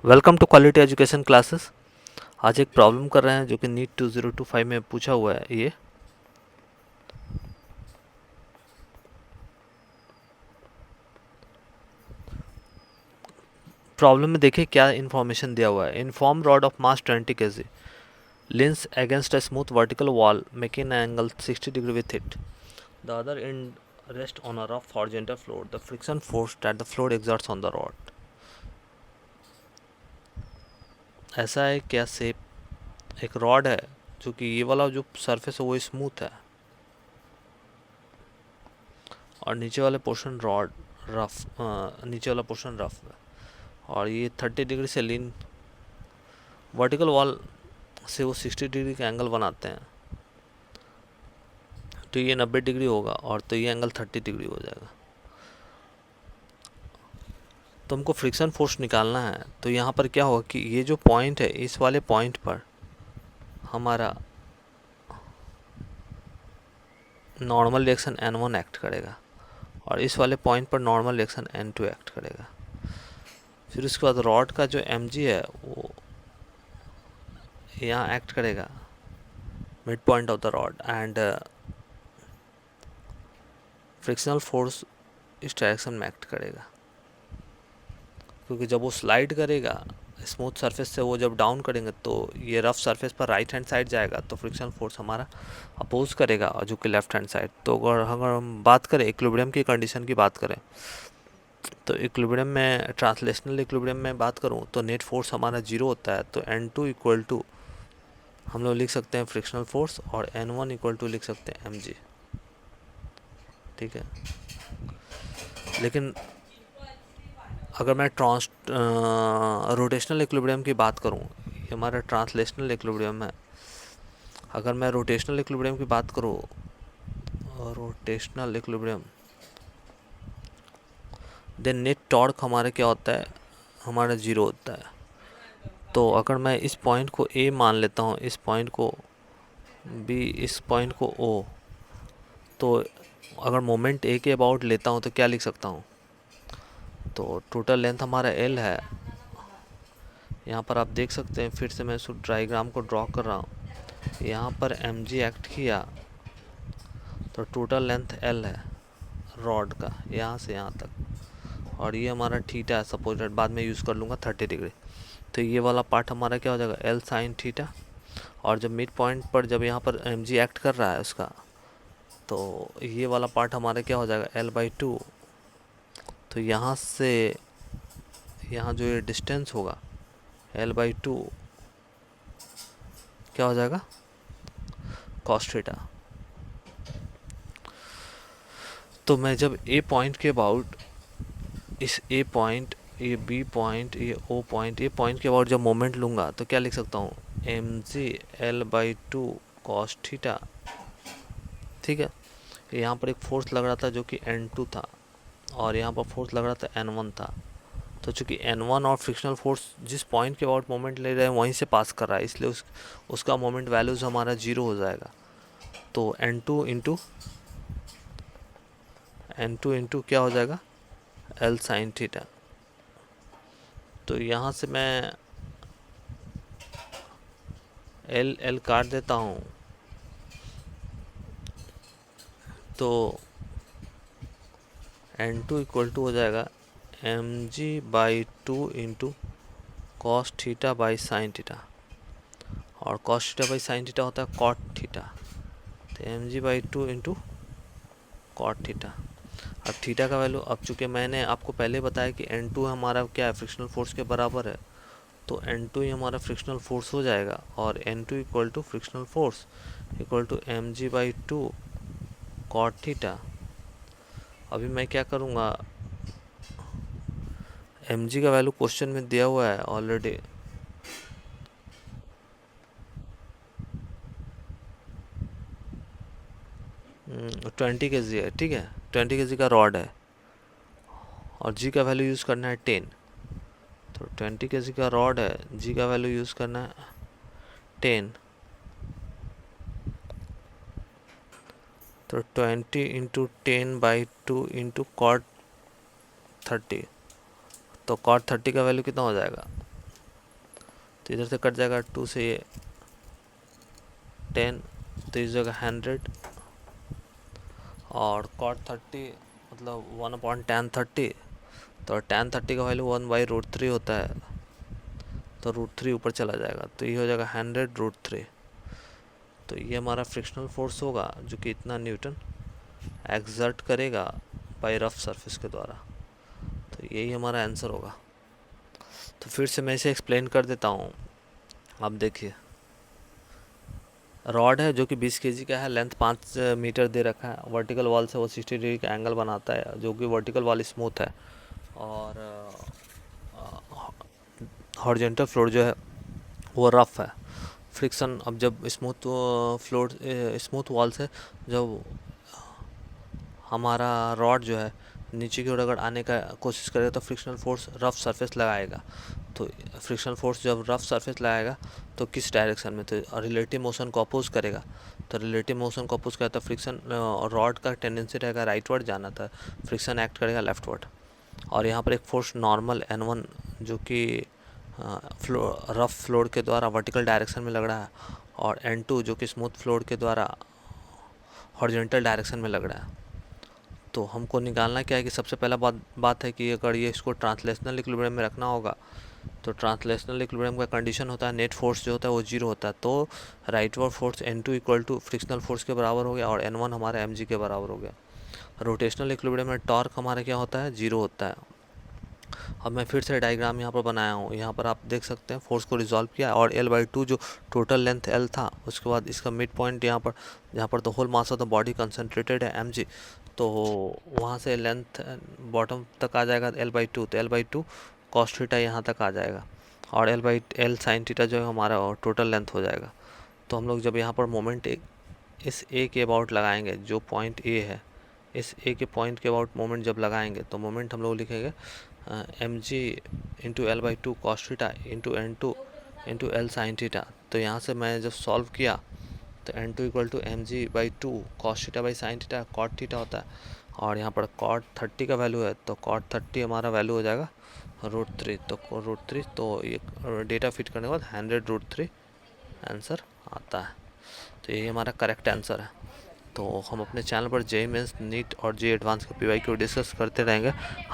Welcome to quality education classes. आज एक problem कर रहे हैं जो कि नीट 2025 में पूछा हुआ है। ये प्रॉब्लम में देखिए क्या इन्फॉर्मेशन दिया हुआ है। Inform rod of mass 20 kg leans against a smooth vertical wall making an angle 60 degree with it. The other end rests on a rough horizontal floor. The friction force that the floor exerts on the rod. ऐसा है क्या सेप एक rod है जो कि ये वाला जो सरफेस है वो स्मूथ है और नीचे वाले पोर्शन रॉड रफ नीचे वाला पोर्शन रफ है और ये 30 डिग्री से लीन वर्टिकल वॉल से वो 60 डिग्री का एंगल बनाते हैं। तो ये 90 डिग्री होगा और तो ये एंगल 30 डिग्री हो जाएगा। तो हमको फ्रिक्शन फोर्स निकालना है। तो यहाँ पर क्या होगा कि ये जो पॉइंट है इस वाले पॉइंट पर हमारा नॉर्मल रिएक्शन N1 एक्ट करेगा और इस वाले पॉइंट पर नॉर्मल रिएक्शन N2 एक्ट करेगा। फिर उसके बाद रॉड का जो mg है वो यहाँ एक्ट करेगा mid point of the rod and frictional force इस डायरेक्शन में एक्ट करेगा क्योंकि जब वो स्लाइड करेगा स्मूथ सरफेस से वो जब डाउन करेंगे तो ये रफ सरफेस पर राइट हैंड साइड जाएगा तो फ्रिक्शन फोर्स हमारा अपोज करेगा और जो कि लेफ्ट हैंड साइड। तो अगर हम बात करें इक्विलिब्रियम की कंडीशन की बात करें तो इक्विलिब्रियम में ट्रांसलेशनल इक्विलिब्रियम में बात करूं तो नेट फोर्स हमारा जीरो होता है। तो N2 इक्वल टू हम लोग लिख सकते हैं फ्रिक्शनल फोर्स और N1 इक्वल टू लिख सकते हैं mg। ठीक है, लेकिन अगर मैं रोटेशनल इक्विलिब्रियम की बात करूं, ये हमारा ट्रांसलेशनल इक्विलिब्रियम है। अगर मैं रोटेशनल इक्विलिब्रियम की बात करूं, rotational equilibrium then net torque हमारा क्या होता है, हमारा जीरो होता है। तो अगर मैं इस पॉइंट को A मान लेता हूँ, इस पॉइंट को B, इस पॉइंट को O, तो अगर मोमेंट A के अबाउट लेता हूँ तो क्या लिख सकता हूँ। तो टोटल लेंथ हमारा L है। यहाँ पर आप देख सकते हैं, फिर से मैं उस डायग्राम को ड्रॉ कर रहा हूँ। यहाँ पर mg एक्ट किया तो टोटल लेंथ L है रॉड का यहाँ से यहाँ तक और ये हमारा थीटा है। सपोज बाद में यूज़ कर लूँगा 30 डिग्री। तो ये वाला पार्ट हमारा क्या हो जाएगा L साइन थीटा और जब मिड पॉइंट पर जब यहाँ पर mg एक्ट कर रहा है उसका तो ये वाला पार्ट हमारा क्या हो जाएगा L/2। तो यहाँ से यहाँ जो ये डिस्टेंस होगा L/2 क्या हो जाएगा cos थीटा। तो मैं जब A पॉइंट के अबाउट इस A पॉइंट, ये B पॉइंट, ये O पॉइंट, ये पॉइंट के अबाउट जब मोमेंट लूँगा तो क्या लिख सकता हूँ mg L/2 cos थीटा। ठीक है, यहाँ पर एक फोर्स लग रहा था जो कि N2 था और यहाँ पर फोर्स लग रहा था N1 था। तो चूँकि N1 और फ्रिक्शनल फोर्स जिस पॉइंट के अबाउट मोमेंट ले रहे हैं वहीं से पास कर रहा है, इसलिए उसका मोमेंट वैल्यूज हमारा जीरो हो जाएगा। तो N2 इंटू क्या हो जाएगा L साइन थीटा। तो यहाँ से मैं L काट देता हूँ तो N2 इक्वल टू हो जाएगा mg/2 into cos theta by sine theta और cos theta by sine theta होता है कॉट थीटा। तो mg/2 इंटू कॉट थीटा। अब थीटा का वैल्यू, अब चूँकि मैंने आपको पहले बताया कि N2 हमारा क्या है फ्रिक्शनल फोर्स के बराबर है, तो N2 ही हमारा फ्रिक्शनल फोर्स हो जाएगा और N2 equal to frictional force equal to mg/2 cot theta. अभी मैं क्या करूँगा, mg का वैल्यू क्वेश्चन में दिया हुआ है ऑलरेडी। ट्वेंटी के जी है, ठीक है, 20 kg का रॉड है और g का वैल्यू यूज़ करना है 10। तो 20 kg का रॉड है, g का वैल्यू यूज़ करना है 10। तो 20 इंटू 10/2 इंटू कॉट 30। तो कॉट 30 का वैल्यू कितना हो जाएगा तो इधर से कट जाएगा 2 से ये 10, तो इस जगह 100 और cot 30 मतलब 1/tan 30, तो tan 30 का वैल्यू 1/√3 होता है, तो √3 ऊपर चला जाएगा, तो ये हो जाएगा 100√3। तो ये हमारा फ्रिक्शनल फोर्स होगा जो कि इतना न्यूटन एक्सर्ट करेगा बाय रफ सरफेस के द्वारा। तो यही हमारा आंसर होगा। तो फिर से मैं इसे एक्सप्लेन कर देता हूँ। अब देखिए, रॉड है जो कि 20 kg का है, लेंथ 5 मीटर दे रखा है, वर्टिकल वॉल से वो 60 डिग्री का एंगल बनाता है, जो कि वर्टिकल वॉल स्मूथ है, और हॉरिजॉन्टल फ्लोर जो है वो रफ है। फ्रिक्शन, अब जब स्मूथ वॉल से जब हमारा रॉड जो है नीचे की ओर अगर आने का कोशिश करेगा तो फ्रिक्शनल फोर्स रफ सरफेस लगाएगा। तो फ्रिक्शनल फोर्स जब रफ सरफेस लगाएगा तो किस डायरेक्शन में, तो रिलेटिव मोशन को अपोज करेगा। तो रिलेटिव मोशन को अपोज करेगा तो फ्रिक्शन रॉड का टेंडेंसी रहेगा राइटवर्ड जाना था, फ्रिक्शन एक्ट करेगा लेफ्टवर्ड। और यहाँ पर एक फोर्स नॉर्मल N1 जो कि रफ फ्लोर के द्वारा वर्टिकल डायरेक्शन में लग रहा है, और N2 जो कि स्मूथ फ्लोर के द्वारा हॉरिजॉन्टल डायरेक्शन में लग रहा है। तो हमको निकालना क्या है कि सबसे पहला बात है कि अगर ये इसको ट्रांसलेशनल इक्विलिब्रियम में रखना होगा, तो ट्रांसलेशनल इक्विलिब्रियम का कंडीशन होता है नेट फोर्स जो होता है वो 0 होता है। तो rightward force N2 equal to frictional force के बराबर हो गया, और N1 हमारा mg के बराबर हो गया। रोटेशनल इक्विलिब्रियम में टॉर्क हमारा क्या होता है, 0 होता है। अब मैं फिर से डायग्राम यहाँ पर बनाया हूँ, यहाँ पर आप देख सकते हैं फोर्स को रिजॉल्व किया, और L/2 जो टोटल लेंथ L था, उसके बाद इसका मिड पॉइंट यहाँ पर the whole mass of the body concentrated है mg, तो वहाँ से लेंथ बॉटम तक आ जाएगा L/2, तो L/2 cos थीटा यहाँ तक आ जाएगा, और L sin थीटा जो है हमारा टोटल लेंथ हो जाएगा। तो हम लोग जब यहाँ पर मोमेंट इस A के अबाउट लगाएंगे, जो पॉइंट A है, इस A के पॉइंट के अबाउट मोमेंट जब लगाएंगे तो मोमेंट हम लोग लिखेंगे mg into L/2 cos theta into N2 into L sin theta. तो यहाँ से मैं जब सॉल्व किया तो N2 equal to mg/2 cos theta by sine theta cot theta होता है, और यहाँ पर cot 30 का वैल्यू है, तो cot 30 हमारा वैल्यू हो जाएगा √3। तो √3, तो ये डेटा फिट करने के बाद 100√3 आंसर आता है। तो यही हमारा करेक्ट आंसर है। तो हम अपने चैनल पर JEE मेंस, नीट और JEE एडवांस का PYQ डिस्कस करते रहेंगे। हम